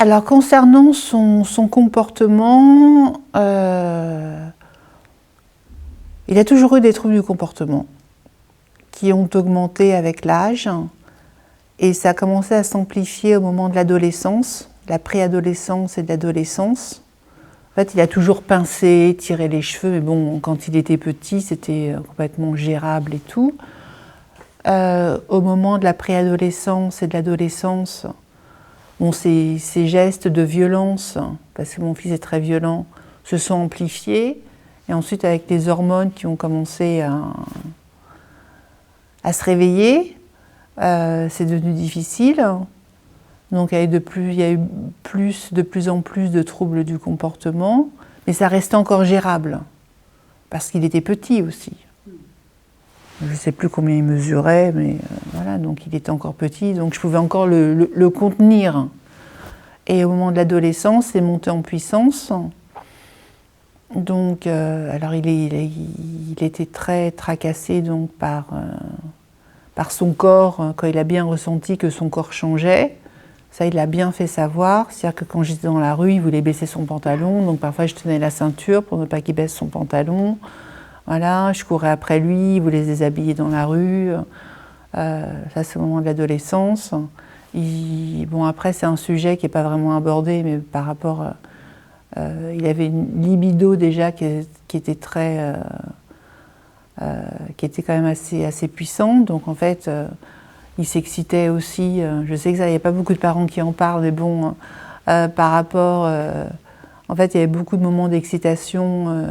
Alors concernant son comportement, il a toujours eu des troubles du comportement qui ont augmenté avec l'âge et ça a commencé à s'amplifier au moment de l'adolescence, la préadolescence et de l'adolescence. En fait, il a toujours pincé, tiré les cheveux, mais bon, quand il était petit, c'était complètement gérable et tout. Au moment de la préadolescence et de l'adolescence, bon, ces gestes de violence, parce que mon fils est très violent, se sont amplifiés. Et ensuite, avec les hormones qui ont commencé à se réveiller, c'est devenu difficile. Donc il y a eu de plus en plus de troubles du comportement, mais ça restait encore gérable, parce qu'il était petit aussi. Je ne sais plus combien il mesurait, mais voilà, donc il était encore petit, donc je pouvais encore le contenir. Et au moment de l'adolescence, c'est monté en puissance. Donc, alors il était très tracassé donc, par son corps, quand il a bien ressenti que son corps changeait. Ça, il l'a bien fait savoir. C'est-à-dire que quand j'étais dans la rue, il voulait baisser son pantalon. Donc parfois, je tenais la ceinture pour ne pas qu'il baisse son pantalon. Voilà, je courais après lui, il voulait se déshabiller dans la rue. Ça, c'est au moment de l'adolescence. Bon, après, c'est un sujet qui n'est pas vraiment abordé, mais par rapport... il avait une libido déjà qui était très... qui était quand même assez puissante. Donc en fait... il s'excitait aussi, je sais que ça, il n'y a pas beaucoup de parents qui en parlent, mais bon, par rapport... en fait, il y avait beaucoup de moments d'excitation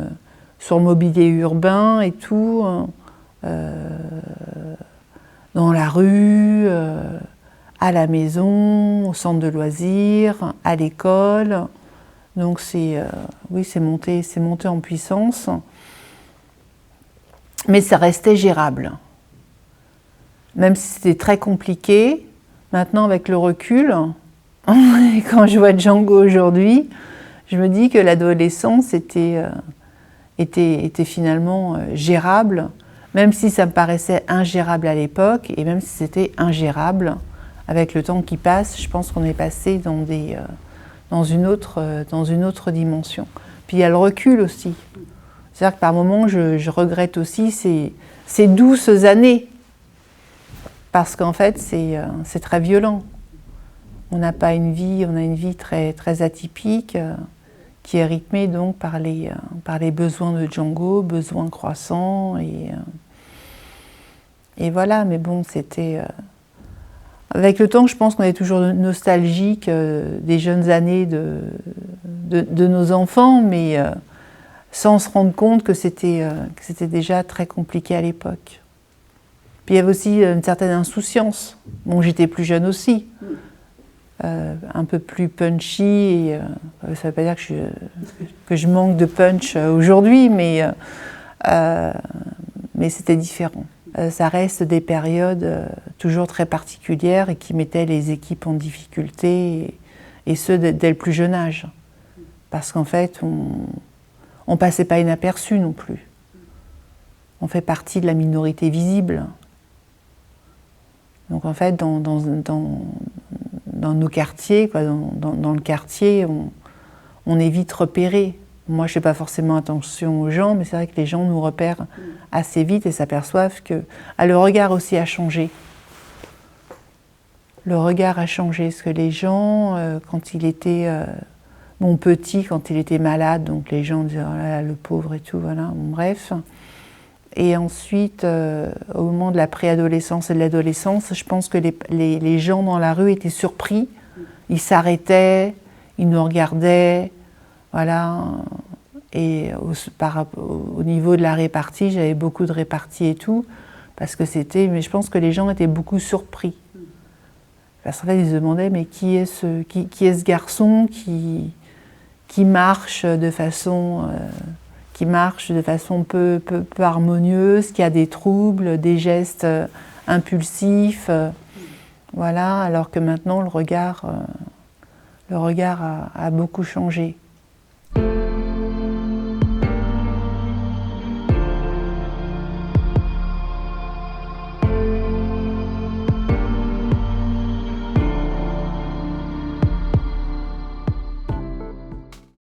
sur le mobilier urbain et tout, dans la rue, à la maison, au centre de loisirs, à l'école. Donc oui, c'est monté en puissance. Mais ça restait gérable. Même si c'était très compliqué, maintenant avec le recul, quand je vois Django aujourd'hui, je me dis que l'adolescence était finalement gérable, même si ça me paraissait ingérable à l'époque, et même si c'était ingérable, avec le temps qui passe, je pense qu'on est passé dans une autre dimension. Puis il y a le recul aussi. C'est-à-dire que par moments, je regrette aussi ces douces années, parce qu'en fait, c'est très violent. On n'a pas une vie, on a une vie très, très atypique, qui est rythmée donc par les besoins de Django, besoins croissants, et voilà. Mais bon, c'était... Avec le temps, je pense qu'on est toujours nostalgique des jeunes années de nos enfants, mais sans se rendre compte que c'était déjà très compliqué à l'époque. Puis il y avait aussi une certaine insouciance. Bon, j'étais plus jeune aussi, un peu plus punchy. Et, ça ne veut pas dire que je manque de punch aujourd'hui, mais c'était différent. Ça reste des périodes toujours très particulières et qui mettaient les équipes en difficulté, et ce dès le plus jeune âge. Parce qu'en fait, on ne passait pas inaperçu non plus. On fait partie de la minorité visible. Donc en fait, dans nos quartiers, dans le quartier, on est vite repéré. Moi, je ne fais pas forcément attention aux gens, mais c'est vrai que les gens nous repèrent assez vite et s'aperçoivent que le regard aussi a changé. Le regard a changé, parce que les gens, quand il était petit, quand il était malade, donc les gens disaient oh là là, le pauvre et tout, voilà, bon, bref. Et ensuite, au moment de la préadolescence et de l'adolescence, je pense que les gens dans la rue étaient surpris. Ils s'arrêtaient, ils nous regardaient, voilà. Et au niveau de la répartie, j'avais beaucoup de réparties et tout, parce que mais je pense que les gens étaient beaucoup surpris. Parce qu'en fait, ils se demandaient, mais qui est ce garçon qui marche de façon... peu harmonieuse, qui a des troubles, des gestes impulsifs, voilà, alors que maintenant le regard a beaucoup changé.